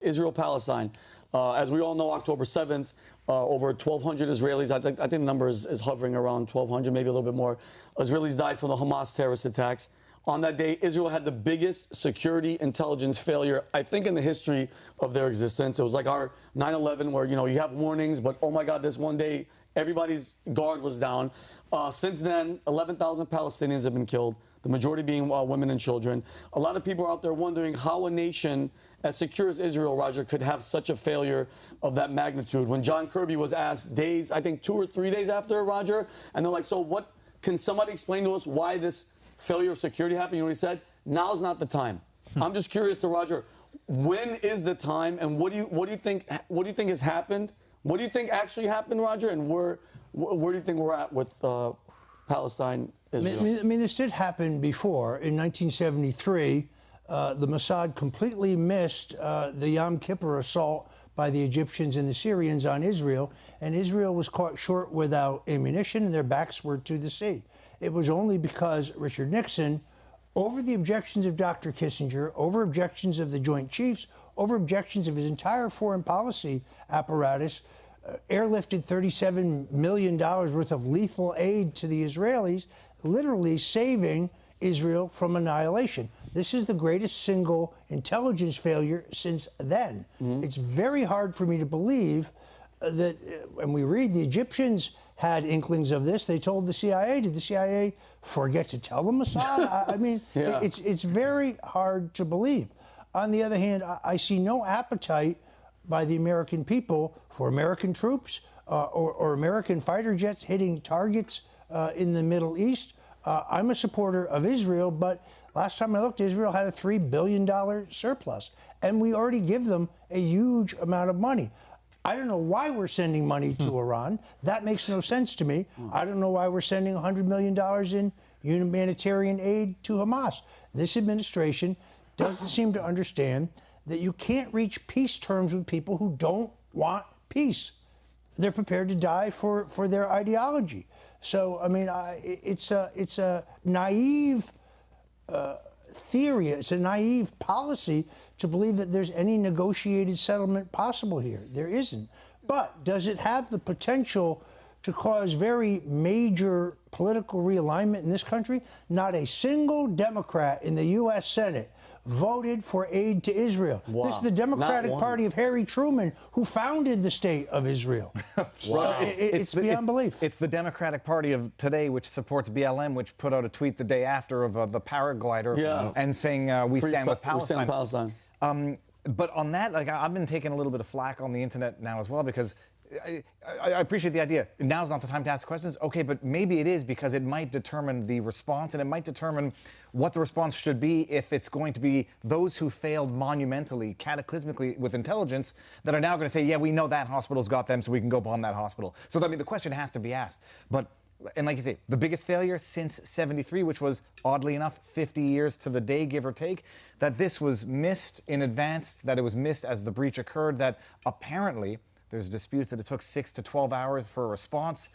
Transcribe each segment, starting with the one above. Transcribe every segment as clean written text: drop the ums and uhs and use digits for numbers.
Israel-Palestine. As we all know, October 7th, over 1,200 Israelis, I think the number is hovering around 1,200, maybe a little bit more, Israelis died from the Hamas terrorist attacks. On that day, Israel had the biggest security intelligence failure, I think, in the history of their existence. It was like our 9/11 where, you have warnings, but oh my God, this one day, everybody's guard was down. Since then, 11,000 Palestinians have been killed, the majority being women and children. A lot of people are out there wondering how a nation as secure as Israel, Roger, could have such a failure of that magnitude. When John Kirby was asked days, I think 2 or 3 days after, Roger, and they're like, so what, can somebody explain to us why this failure of security happened? You know what he said? Now's not the time. I'm just curious to Roger, when is the time, and what do you think has happened? What do you think actually happened, Roger, and where do you think we're at with Palestine, Israel? I mean, this did happen before. In 1973, the Mossad completely missed the Yom Kippur assault by the Egyptians and the Syrians on Israel, and Israel was caught short without ammunition, and their backs were to the sea. It was only because Richard Nixon, over the objections of Dr. Kissinger, over objections of the Joint Chiefs, over objections of his entire foreign policy apparatus, airlifted $37 million worth of lethal aid to the Israelis, literally saving Israel from annihilation. This is the greatest single intelligence failure since then. It's very hard for me to believe that, when we read the Egyptians had inklings of this, they told the CIA. Did the CIA forget to tell the Mossad? I mean, yeah. It's very hard to believe. On the other hand, I see no appetite by the American people for American troops or American fighter jets hitting targets in the Middle East. I'm a supporter of Israel, but last time I looked, Israel had a $3 billion surplus, and we already give them a huge amount of money. I don't know why we're sending money to Iran. That makes no sense to me. I don't know why we're sending $100 million in humanitarian aid to Hamas. This administration doesn't seem to understand that you can't reach peace terms with people who don't want peace. They're prepared to die for their ideology. So, I mean, it's a naive theory. It's a naive policy to believe that there's any negotiated settlement possible here. There isn't. But does it have the potential to cause very major political realignment in this country? Not a single Democrat in the U.S. Senate voted for aid to Israel. Wow. This is the Democratic Party of Harry Truman, who founded the state of Israel. Wow. It's beyond belief. It's the Democratic Party of today, which supports BLM, which put out a tweet the day after of the paraglider and saying, we stand with Palestine. We stand with Palestine. But on that, like, I've been taking a little bit of flack on the internet now as well, because I appreciate the idea. Now's not the time to ask questions. Okay, but maybe it is, because it might determine the response, and it might determine what the response should be if it's going to be those who failed monumentally, cataclysmically with intelligence that are now going to say, yeah, we know that hospital's got them, so we can go bomb that hospital. So, I mean, the question has to be asked. And like you say, the biggest failure since 73, which was, oddly enough, 50 years to the day, give or take, that this was missed in advance, that it was missed as the breach occurred, that apparently there's disputes that it took 6 to 12 hours for a response.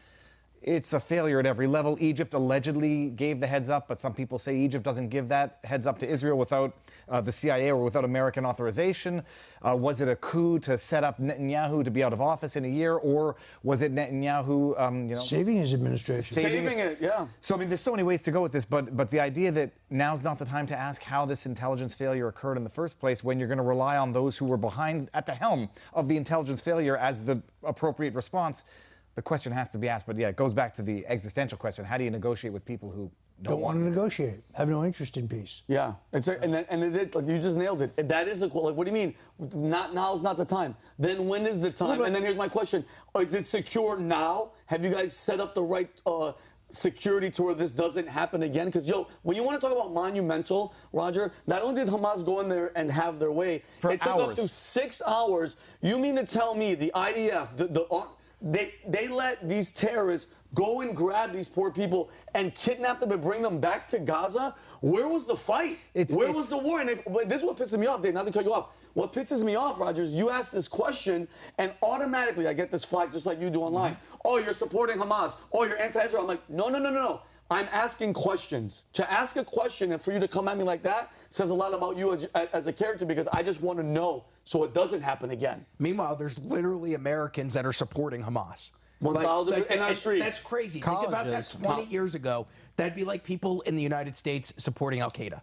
It's a failure at every level. Egypt allegedly gave the heads up, but some people say Egypt doesn't give that heads up to Israel without the CIA or without American authorization. Was it a coup to set up Netanyahu to be out of office in a year, or was it Netanyahu, saving his administration? Saving it, yeah. So, I mean, there's so many ways to go with this, but the idea that now's not the time to ask how this intelligence failure occurred in the first place, when you're going to rely on those who were behind, at the helm of the intelligence failure, as the appropriate response. The question has to be asked, but yeah, it goes back to the existential question. How do you negotiate with people who don't want to negotiate, have no interest in peace? Yeah, and it is, like, you just nailed it. That is like, what do you mean? Now's not the time. Then when is the time? And then here's my question. Is it secure now? Have you guys set up the right security to where this doesn't happen again? Because, when you want to talk about monumental, Roger, not only did Hamas go in there and have their way, it took up to 6 hours. You mean to tell me the IDF, they let these terrorists go and grab these poor people and kidnap them and bring them back to Gaza? Where was the fight? Where was the war? And this is what pisses me off, Dave, not to cut you off. What pisses me off, Roger, is you ask this question and automatically I get this flag just like you do online. Oh, you're supporting Hamas. Oh, you're anti-Israel. I'm like, no. I'm asking questions. To ask a question and for you to come at me like that says a lot about you as a character, because I just want to know so it doesn't happen again. Meanwhile, there's literally Americans that are supporting Hamas. 1,000 in our streets. That's crazy. Think about that 20 years ago. That'd be like people in the United States supporting Al Qaeda.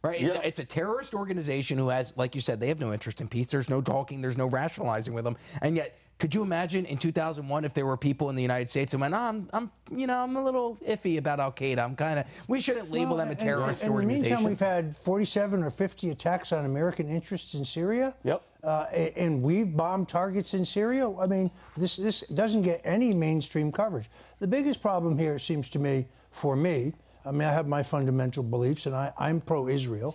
Right? Yeah. It's a terrorist organization who has, like you said, they have no interest in peace. There's no talking, there's no rationalizing with them. And yet, could you imagine in 2001 if there were people in the United States who went, I'm a little iffy about Al Qaeda. We shouldn't label them a terrorist organization. In the meantime, we've had 47 or 50 attacks on American interests in Syria. Yep. And we've bombed targets in Syria. I mean, this doesn't get any mainstream coverage. The biggest problem here seems to me, for me, I mean, I have my fundamental beliefs, and I'm pro-Israel,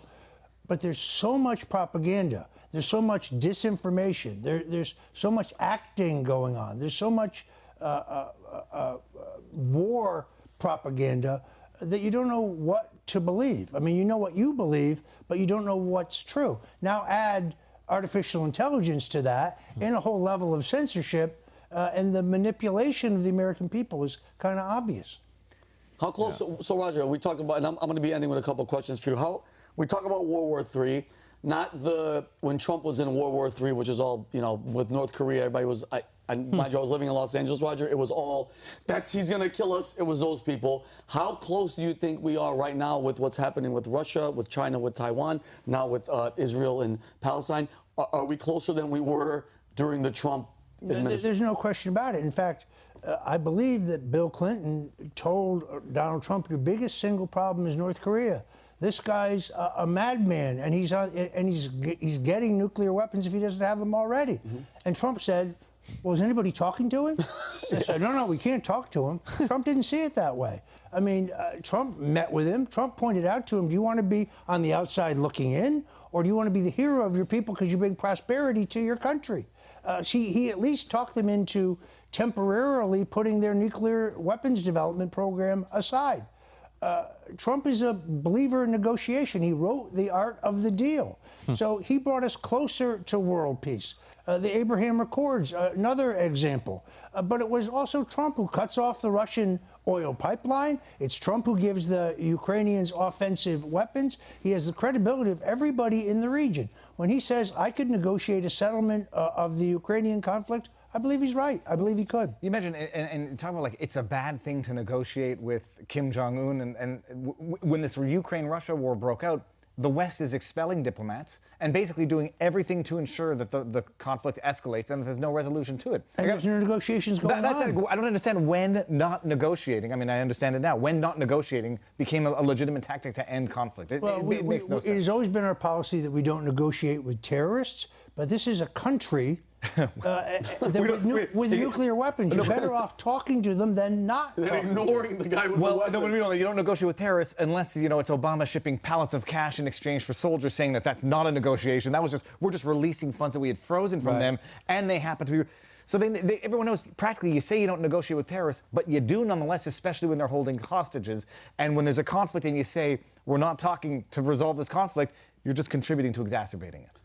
but there's so much propaganda. There's so much disinformation. There's so much acting going on. There's so much war propaganda that you don't know what to believe. I mean, you know what you believe, but you don't know what's true. Now add artificial intelligence to that and a whole level of censorship, and the manipulation of the American people is kind of obvious. How close? Yeah. So Roger, we talked about, and I'm going to be ending with a couple of questions for you. How we talk about World War III, not when Trump was in World War III, which is all, with North Korea. Everybody was. Mind you, I was living in Los Angeles, Roger. It was all he's going to kill us. It was those people. How close do you think we are right now with what's happening with Russia, with China, with Taiwan, now with Israel and Palestine? Are we closer than we were during the Trump administration? There's no question about it. In fact, I believe that Bill Clinton told Donald Trump, your biggest single problem is North Korea. This guy's a madman, and he's getting nuclear weapons if he doesn't have them already. Mm-hmm. And Trump said, well, is anybody talking to him? They said, no, we can't talk to him. Trump didn't see it that way. I mean, Trump met with him. Trump pointed out to him, do you want to be on the outside looking in, or do you want to be the hero of your people because you bring prosperity to your country? He at least talked them into temporarily putting their nuclear weapons development program aside. Trump is a believer in negotiation. He wrote The Art of the Deal. So he brought us closer to world peace. The Abraham Accords, another example. But it was also Trump who cuts off the Russian oil pipeline. It's Trump who gives the Ukrainians offensive weapons. He has the credibility of everybody in the region. When he says, I could negotiate a settlement of the Ukrainian conflict, I believe he's right. I believe he could. You mentioned, and talk about it's a bad thing to negotiate with Kim Jong-un. And when this Ukraine-Russia war broke out, the West is expelling diplomats and basically doing everything to ensure that the conflict escalates and that there's no resolution to it. And there's no negotiations going on. I don't understand when not negotiating. I mean, I understand it now. When not negotiating became a legitimate tactic to end conflict. It makes no sense. It has always been our policy that we don't negotiate with terrorists, but this is a country with nuclear weapons. You're better off talking to them than not. Ignoring the guy with the weapon. No, you don't negotiate with terrorists unless it's Obama shipping pallets of cash in exchange for soldiers, saying that that's not a negotiation. That was we're just releasing funds that we had frozen from them, and they happen to be. So everyone knows practically you say you don't negotiate with terrorists, but you do nonetheless, especially when they're holding hostages. And when there's a conflict and you say we're not talking to resolve this conflict, you're just contributing to exacerbating it.